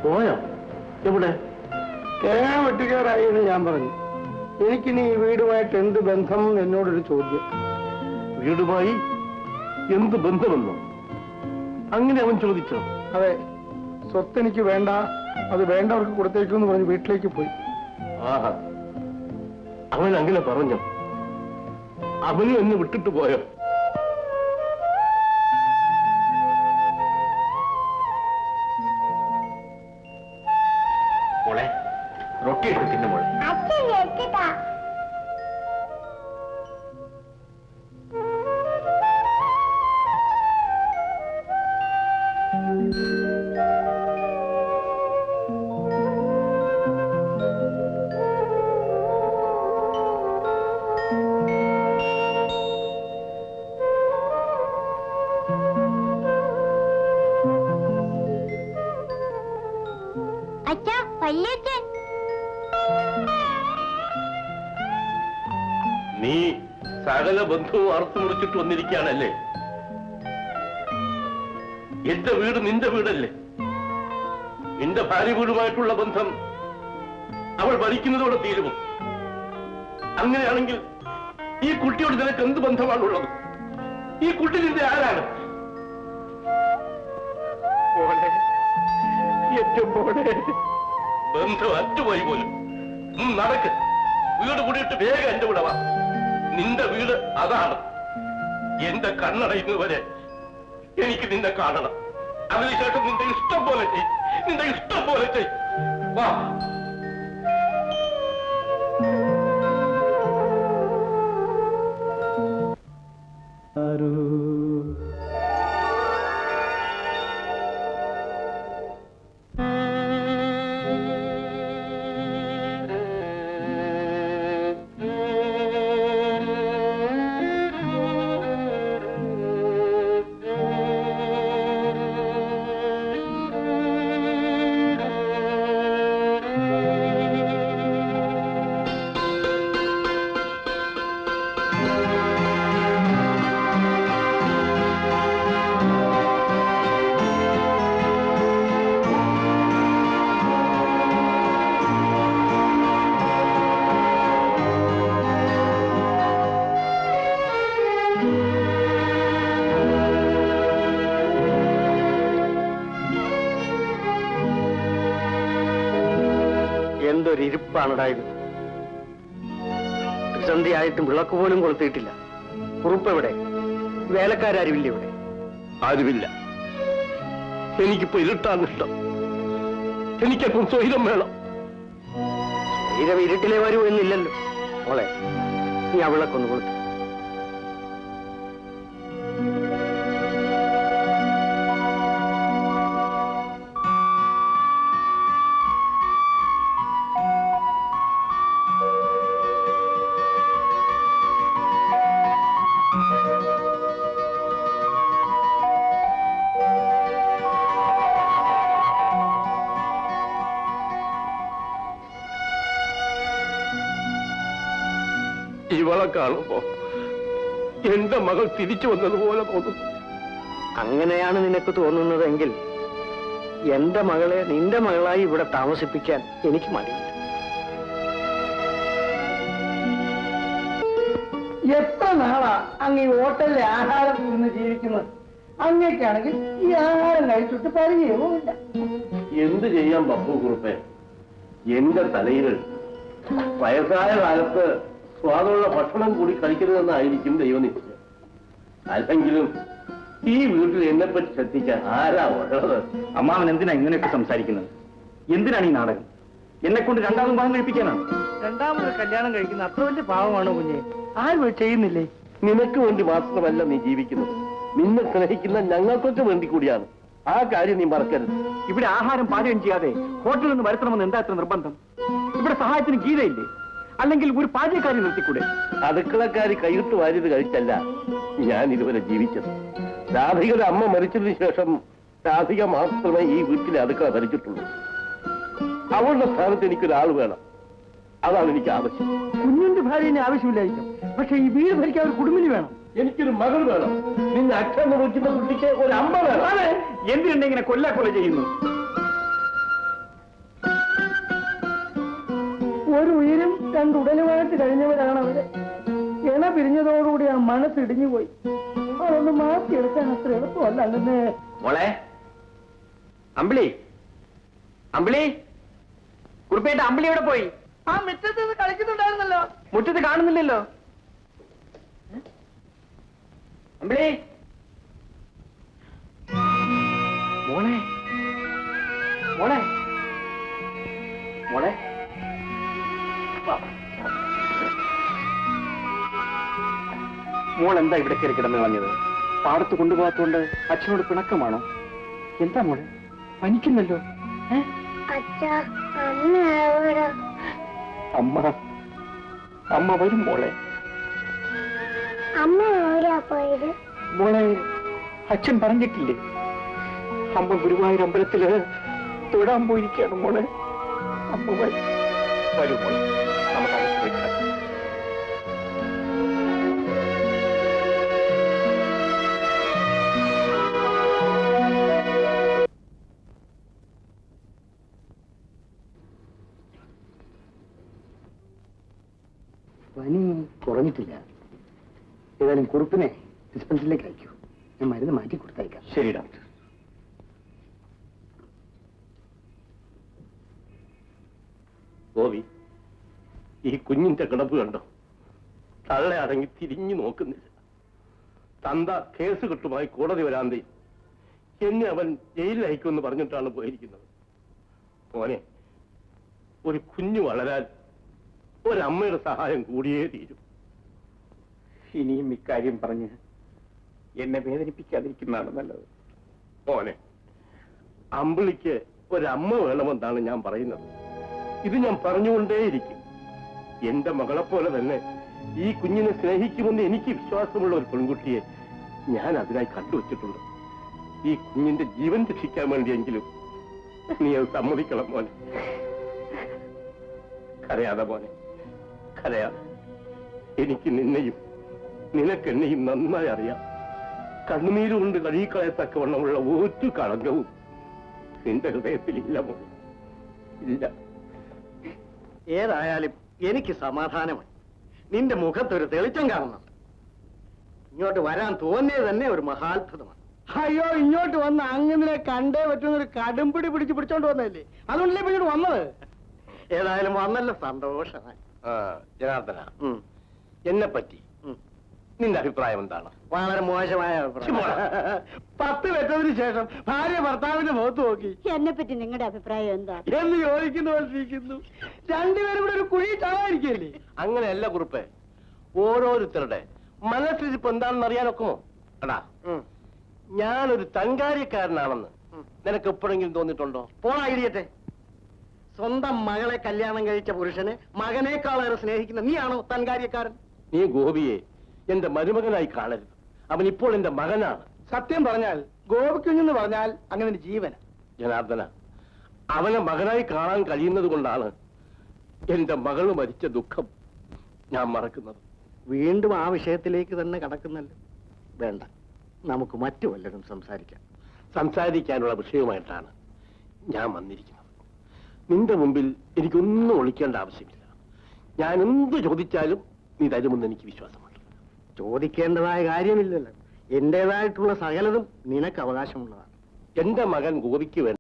പോയോ? എവിടെ? തേങ്ങ വെട്ടുകാരായി എന്ന് ഞാൻ പറഞ്ഞു. എനിക്കിനി ഈ വീടുമായിട്ട് എന്ത് ബന്ധം എന്നോടൊരു ചോദ്യം. വീടുമായി എന്ത് ബന്ധമെന്നോ? അങ്ങനെ അവൻ ചോദിച്ചോ? അതെ. സ്വത്ത് എനിക്ക് വേണ്ട, അത് വേണ്ടവർക്ക് കൊടുത്തേക്കെന്ന് പറഞ്ഞ് വീട്ടിലേക്ക് പോയി. ആഹാ, അവൻ അങ്ങനെ പറഞ്ഞോ? അവനും എന്നെ വിട്ടിട്ട് പോയോ? മോളെ, റൊട്ടി എടുത്ത് തിന്നു മോളെ. നീ സകല ബന്ധവും അറുത്തു മുറിച്ചിട്ട് വന്നിരിക്കുകയാണല്ലേ? എന്റെ വീട് നിന്റെ വീടല്ലേ? നിന്റെ ഭാര്യ വീടുമായിട്ടുള്ള ബന്ധം അവൾ ഭരിക്കുന്നതോടെ തീരുമോ? അങ്ങനെയാണെങ്കിൽ ഈ കുട്ടിയോട് നിനക്ക് എന്ത് ബന്ധമാണുള്ളത്? ഈ കുട്ടി നിന്റെ ആരാണ്? ബന്ധം അറ്റുപോയി പോലും. നടക്ക്, വീട് കൂടിയിട്ട് വേഗം എന്റെ കൂടെ വാ. നിന്റെ വീട് അതാണ്. എന്റെ കണ്ണടയുന്നവരെ എനിക്ക് നിന്നെ കാണണം. അതിനുശേഷം നിന്റെ ഇഷ്ടം പോലെ ചെയ്, നിന്റെ ഇഷ്ടം പോലെ ചെയ്. വാ. എന്തൊരിപ്പാണുണ്ടായത്. പ്രതിസന്ധിയായിട്ടും വിളക്ക് പോലും കൊളുത്തിയിട്ടില്ല. കുറുപ്പെവിടെ? വേലക്കാരുമില്ല ഇവിടെ? ആരുമില്ല. എനിക്കിപ്പോ ഇരുട്ടാണ് ഇഷ്ടം. എനിക്കപ്പം സ്വൈരം വേണം. സ്വൈരം ഇരുട്ടിലേ വരൂ എന്നില്ലല്ലോ. മോളെ, നീ ആ വിളക്കൊന്ന് കൊളുത്തു. ഇവളെ കാണുമ്പോ എന്റെ മകൾ തിരിച്ചു വന്നതുപോലെ തോന്നുന്നു. അങ്ങനെയാണ് നിനക്ക് തോന്നുന്നതെങ്കിൽ എന്റെ മകളെ നിന്റെ മകളായി ഇവിടെ താമസിപ്പിക്കാൻ എനിക്ക് മടിയില്ല. എത്ര നാളാ അങ്ങ് ഈ ഹോട്ടലിലെ ആഹാരം നിന്ന് ജീവിക്കുന്നത്? അങ്ങനെയൊക്കെയാണെങ്കിൽ ഈ ആഹാരം കഴിച്ചിട്ട് പരിചയവുമില്ല. എന്ത് ചെയ്യാൻ ബപ്പു കുറുപ്പേ? എന്റെ തലയിൽ വയസ്സായ കാലത്ത് സ്വാദുള്ള ഭക്ഷണം കൂടി കഴിക്കരുതെന്നായിരിക്കും ദൈവനിശ്ചയം. അല്ലെങ്കിലും ഈ വീട്ടിൽ എന്നെപ്പറ്റി ശ്രദ്ധിക്കാൻ ആരാ ഉള്ളത്? അമ്മാവൻ എന്തിനാ ഇങ്ങനെയൊക്കെ സംസാരിക്കുന്നത്? എന്തിനാണ് ഈ നാടകം? എന്നെ കൊണ്ട് രണ്ടാമതും പാവം കഴിപ്പിക്കാനാണ്. രണ്ടാമതൊരു കല്യാണം കഴിക്കുന്ന അത്ര വലിയ പാവമാണോ കുഞ്ഞെ? ആരും ചെയ്യുന്നില്ലേ? നിനക്ക് വേണ്ടി മാത്രമല്ല നീ ജീവിക്കുന്നത്, നിന്നെ സ്നേഹിക്കുന്ന ഞങ്ങൾക്കൊക്കെ വേണ്ടി കൂടിയാണ്. ആ കാര്യം നീ മറക്കരുത്. ഇവിടെ ആഹാരം പാചകം ചെയ്യാതെ ഹോട്ടലിൽ നിന്ന് വരുത്തണമെന്ന് എന്താ ഇത്ര നിർബന്ധം? ഇവിടെ സഹായത്തിന് ഗീതയില്ലേ? അല്ലെങ്കിൽ ഒരു പാചകക്കാരി നിർത്തിക്കൂടെ? അടുക്കളക്കാരി കൈയിട്ട് വാരിയത് കഴിച്ചല്ല ഞാൻ ഇതുവരെ ജീവിച്ചത്. രാധികയുടെ അമ്മ മരിച്ചതിന് ശേഷം രാധിക മാത്രമേ ഈ വീട്ടിലെ അടുക്കള ഭരിച്ചിട്ടുള്ളൂ. അവളുടെ സ്ഥാനത്ത് എനിക്കൊരാൾ വേണം. അതാണ് എനിക്ക് ആവശ്യം. കുഞ്ഞിന്റെ ഭാര്യനെ ആവശ്യമില്ലായിരിക്കും, പക്ഷെ ഈ വീട് ഭരിക്കാൻ ഒരു കുടുംബിനി വേണം. എനിക്കൊരു മകൾ വേണം. നിന്നെ അച്ഛൻ വിളിക്കുന്ന കുട്ടിക്ക് ഒരു അമ്മ വേണം. എന്തിനുണ്ട് ഇങ്ങനെ കൊല്ലാക്കൊല ചെയ്യുന്നു? കഴിഞ്ഞവരാണ് അവര്. ഇണ പിരിഞ്ഞതോടുകൂടി ആ മനസ്സിടിഞ്ഞു പോയി. അതൊന്ന് മാറ്റിയെടുക്കാൻ അത്ര എളുപ്പമല്ല അങ്ങനെ. മോളെ അമ്പിളി, അമ്പിളി, കുറുപ്പേട്ട അമ്പിളി എവിടെ പോയി? ആ മുറ്റത്ത് നിന്ന് കളിക്കുന്നുണ്ടായിരുന്നല്ലോ. മുറ്റത്ത് കാണുന്നില്ലല്ലോ. അമ്പിളി, മോളെ, മോളെ, മോളെ, മോൾ എന്താ ഇവിടെ കയറി കിടന്ന് കളഞ്ഞത്? പാടത്ത് കൊണ്ടുപോകാത്തോണ്ട് അച്ഛനോട് പിണക്കമാണോ? എന്താ മോളെ, പനിക്കുന്നല്ലോ? അമ്മ, അമ്മ വരും മോളെ. അമ്മ എവിടെയാ പോയത്? മോളെ, അച്ഛൻ പറഞ്ഞിട്ടില്ലേ, അമ്മ ഗുരുവായൂർ അമ്പലത്തില് തൊഴാൻ പോയിരിക്കുകയാണ് മോളെ. അമ്മ വരും. വരൂ മോളെ, നമുക്ക് അകത്തേക്ക് കിടക്കാം. പനി കുറഞ്ഞിട്ടില്ല. ഏതായാലും കുറുപ്പിനെ ഡിസ്പെൻസറിലേക്ക് അയക്കൂ. ഞാൻ മരുന്ന് മാറ്റി കൊടുത്തയക്കാം. ശരി ഡോക്ടർ. ഗോപി, ഈ കുഞ്ഞിന്റെ കിടപ്പ് കണ്ടോ? തള്ളെ അടങ്ങി തിരിഞ്ഞു നോക്കുന്നില്ല. തന്ത കേസ് കെട്ടുമായി കോടതി വരാന്തേ എന്നെ അവൻ ജയിലിൽ അയക്കുമെന്ന് പറഞ്ഞിട്ടാണ് പോയിരിക്കുന്നത്. മോനെ, ഒരു കുഞ്ഞു വളരാൻ ഒരമ്മയുടെ സഹായം കൂടിയേ തീരും. ഇനിയും ഇക്കാര്യം പറഞ്ഞ് എന്നെ വേദനിപ്പിക്കാതിരിക്കുന്നതാണ് നല്ലത്. മോനെ, അമ്പിളിക്ക് ഒരമ്മ വേണമെന്നാണ് ഞാൻ പറയുന്നത്. ഇത് ഞാൻ പറഞ്ഞുകൊണ്ടേയിരിക്കും. എന്റെ മകളെപ്പോലെ തന്നെ ഈ കുഞ്ഞിനെ സ്നേഹിക്കുമെന്ന് എനിക്ക് വിശ്വാസമുള്ള ഒരു പെൺകുട്ടിയെ ഞാൻ അതിനായി കണ്ടുവച്ചിട്ടുണ്ട്. ഈ കുഞ്ഞിന്റെ ജീവൻ രക്ഷിക്കാൻ വേണ്ടിയെങ്കിലും നീ അത് സമ്മതിക്കണം മോനെ. കരയാതെ മോനെ, കരയാതെ. എനിക്ക് നിന്നെയും നിനക്കെന്നെയും നന്നായി അറിയാം. കണ്ണുനീരുകൊണ്ട് കഴുകിക്കളയത്തക്കവണ്ണമുള്ള ഒരു കളങ്കവും നിന്റെ ഹൃദയത്തിലില്ല മോനെ, ഇല്ല. ഏതായാലും എനിക്ക് സമാധാനമായി. നിന്റെ മുഖത്തൊരു തെളിച്ചം കാണുന്നുണ്ട്. ഇങ്ങോട്ട് വരാൻ തോന്നിയത് തന്നെ ഒരു മഹാത്ഭുതമാണ്. അയ്യോ, ഇങ്ങോട്ട് വന്ന് അങ്ങനെ കണ്ടേ പറ്റുന്നൊരു കടുംപിടി പിടിച്ചോണ്ട് വന്നതല്ലേ, അതുകൊണ്ടല്ലേ ഇങ്ങോട്ട് വന്നത്. ഏതായാലും വന്നല്ലോ, സന്തോഷമായി. ജനാർദ്ദന, എന്നെ പറ്റി നിന്റെ അഭിപ്രായം എന്താണ്? വളരെ മോശമായ അഭിപ്രായം. 10 വെച്ചതിന് ശേഷം ഭാര്യ ഭർത്താവിന്റെ മുഖത്ത് നോക്കി എന്നെ പറ്റി നിങ്ങളുടെ അഭിപ്രായം എന്താ എന്ന് ചോദിക്കുന്ന പോലെ ഇരിക്കുന്നു. രണ്ടുപേരും കൂടെ ഒരു കുഴി ചാവായിരിക്കല്ലേ? അങ്ങനെയല്ല കുറുപ്പേ, ഓരോരുത്തരുടെ മനസ്സിലിരിപ്പ് എന്താണെന്ന് അറിയാനൊക്കുമോ? എടാ, ഞാനൊരു തൻകാര്യക്കാരനാണെന്ന് നിനക്ക് എപ്പോഴെങ്കിലും തോന്നിയിട്ടുണ്ടോ? പോണായിരിക്കട്ടെ. സ്വന്തം മകളെ കല്യാണം കഴിച്ച പുരുഷനെ മകനേക്കാളേറെ സ്നേഹിക്കുന്ന നീയാണോ തൻകാര്യക്കാരൻ? നീ ഗോപിയെ എന്റെ മരുമകനായി കാണരുത്. അവൻ ഇപ്പോൾ എന്റെ മകനാണ്. സത്യം പറഞ്ഞാൽ ഗോപിക്കുഞ്ഞെന്ന് പറഞ്ഞാൽ അങ്ങനെ ഒരു ജീവന. ജനാർദ്ദന, അവനെ മകനായി കാണാൻ കഴിയുന്നത് കൊണ്ടാണ് എന്റെ മകള് മരിച്ച ദുഃഖം ഞാൻ മറക്കുന്നത്. വീണ്ടും ആ വിഷയത്തിലേക്ക് തന്നെ കടക്കുന്നല്ലോ. വേണ്ട, നമുക്ക് മറ്റു വല്ലതും സംസാരിക്കാം. സംസാരിക്കാനുള്ള വിഷയവുമായിട്ടാണ് ഞാൻ വന്നിരിക്കുന്നത്. നിന്റെ മുമ്പിൽ എനിക്കൊന്നും ഒളിക്കേണ്ട ആവശ്യമില്ല. ഞാൻ എന്ത് ചോദിച്ചാലും നീ തരുമെന്ന് എനിക്ക് വിശ്വാസമുണ്ട്. ചോദിക്കേണ്ടതായ കാര്യമില്ലല്ലോ. എന്റേതായിട്ടുള്ള സകലതും നിനക്ക് അവകാശമുള്ളതാണ്. എന്റെ മകൻ ഗോപിക്ക് വേണ്ട